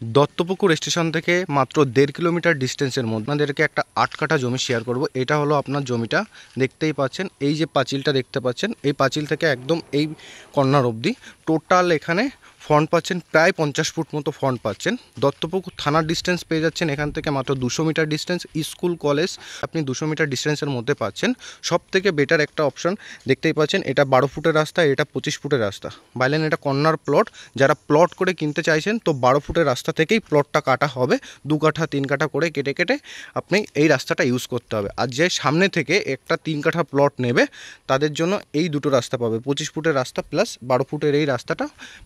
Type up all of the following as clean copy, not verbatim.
Duttapukur station থেকে মাত্র 1.5 kilometre ডিস্টেন্সের মধ্যে আপনাদেরকে একটা 8 কাঠা জমি শেয়ার করব। এটা হলো আপনার জমিটা, দেখতেই পাচ্ছেন। এই যে পাঁচিলটা দেখতে পাচ্ছেন, এই পাঁচিল থেকে একদম এই কর্নার অবধি টোটাল এখানে ফ্রন্ট পাচ্ছেন প্রায় 50 ফুট মতো ফ্রন্ট পাচ্ছেন। দত্তপুকুর থানার ডিস্টেন্স পেয়ে যাচ্ছেন এখান থেকে মাত্র 200 মিটার ডিস্টেন্স। স্কুল কলেজ আপনি 200 মিটার ডিস্টেন্সের মধ্যে পাচ্ছেন। সব থেকে বেটার একটা অপশন দেখতেই পাচ্ছেন, এটা 12 ফুটের রাস্তা, এটা 25 ফুটের রাস্তা। বাইলেন এটা কর্নার প্লট, যারা প্লট করে কিনতে চাইছেন তো 12 ফুটের রাস্তা থেকেই প্লটটা কাটা হবে। 2 কাঠা 3 কাঠা করে কেটে কেটে আপনি এই রাস্তাটা ইউজ করতে হবে। আর যে সামনে থেকে একটা 3 কাঠা প্লট নেবে তাদের জন্য এই দুটো রাস্তা পাবে, 25 ফুটের রাস্তা প্লাস 12 ফুটের এই রাস্তাটা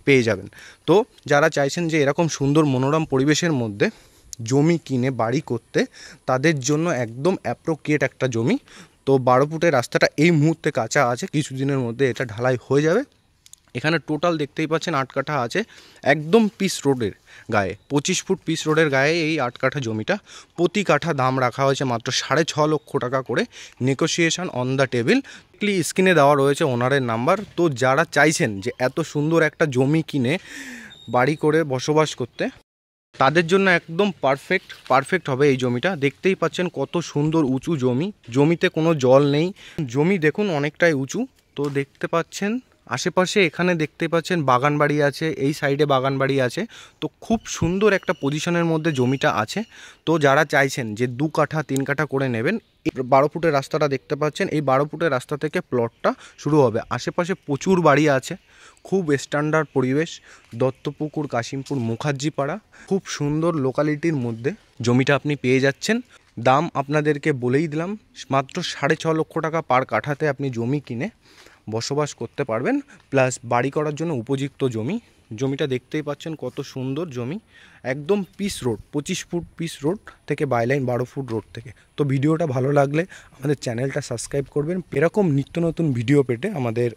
পেয়ে যাবেন। তো যারা চাইছেন যে এরকম সুন্দর মনোরম পরিবেশের মধ্যে জমি কিনে বাড়ি করতে, তাদের জন্য একদম অ্যাপ্রোপ্রিয়েট একটা জমি। তো 12 ফুটের রাস্তাটা এই মুহূর্তে কাঁচা আছে, কিছুদিনের মধ্যে এটা ঢালাই হয়ে যাবে। এখানে টোটাল দেখতেই পাচ্ছেন 8 কাঠা আছে, একদম পিস রোডের গায়ে, 25 ফুট পিস রোডের গায়ে এই 8 কাঠা জমিটা। প্রতি কাঠা দাম রাখা হয়েছে মাত্র 6.5 লক্ষ টাকা করে, নেগোসিয়েশন অন দ্য টেবিল। স্ক্রিনে দেওয়া রয়েছে ওনারের নাম্বার। তো যারা চাইছেন যে এত সুন্দর একটা জমি কিনে বাড়ি করে বসবাস করতে, তাদের জন্য একদম পারফেক্ট হবে এই জমিটা। দেখতেই পাচ্ছেন কত সুন্দর উঁচু জমি, জমিতে কোনো জল নেই, জমি দেখুন অনেকটাই উঁচু। তো দেখতে পাচ্ছেন আশেপাশে এখানে দেখতে পাচ্ছেন বাগান বাড়ি আছে, এই সাইডে বাগান বাড়ি আছে। তো খুব সুন্দর একটা পজিশনের মধ্যে জমিটা আছে। তো যারা চাইছেন যে 2 কাঠা 3 কাঠা করে নেবেন, 12 ফুটের রাস্তাটা দেখতে পাচ্ছেন, এই 12 ফুটের রাস্তা থেকে প্লটটা শুরু হবে। আশেপাশে প্রচুর বাড়ি আছে, খুব স্ট্যান্ডার্ড পরিবেশ। দত্তপুকুর, কাশিমপুর, মুখার্জিপাড়া, খুব সুন্দর লোকালিটির মধ্যে জমিটা আপনি পেয়ে যাচ্ছেন। দাম আপনাদেরকে বলেই দিলাম, মাত্র 6.5 লক্ষ টাকা পার কাঠাতে আপনি জমি কিনে বসবাস করতে পারবেন, প্লাস বাড়ি করার জন্য উপযুক্ত জমি। জমিটা দেখতেই পাচ্ছেন কত সুন্দর জমি, একদম piece road, 25 foot piece road থেকে বাইলাইন 12 ফুট রোড থেকে। তো ভিডিওটা ভালো লাগলে আমাদের চ্যানেলটা সাবস্ক্রাইব করবেন। এরকম নিত্য নতুন ভিডিও পেতে আমাদের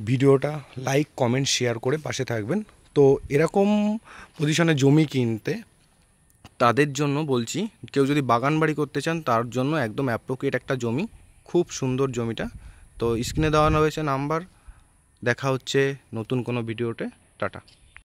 ভিডিওটা লাইক কমেন্ট শেয়ার করে পাশে থাকবেন। তো এরকম পজিশনে জমি কিনতে তাদের জন্য বলছি, কেউ যদি বাগান বাড়ি করতে চান তার জন্য একদম অ্যাপ্রোপ্রিয়েট একটা জমি, খুব সুন্দর জমিটা। তো স্ক্রিনে দেওয়া হয়েছে নাম্বার। দেখা হচ্ছে নতুন কোনো ভিডিওতে। টাটা।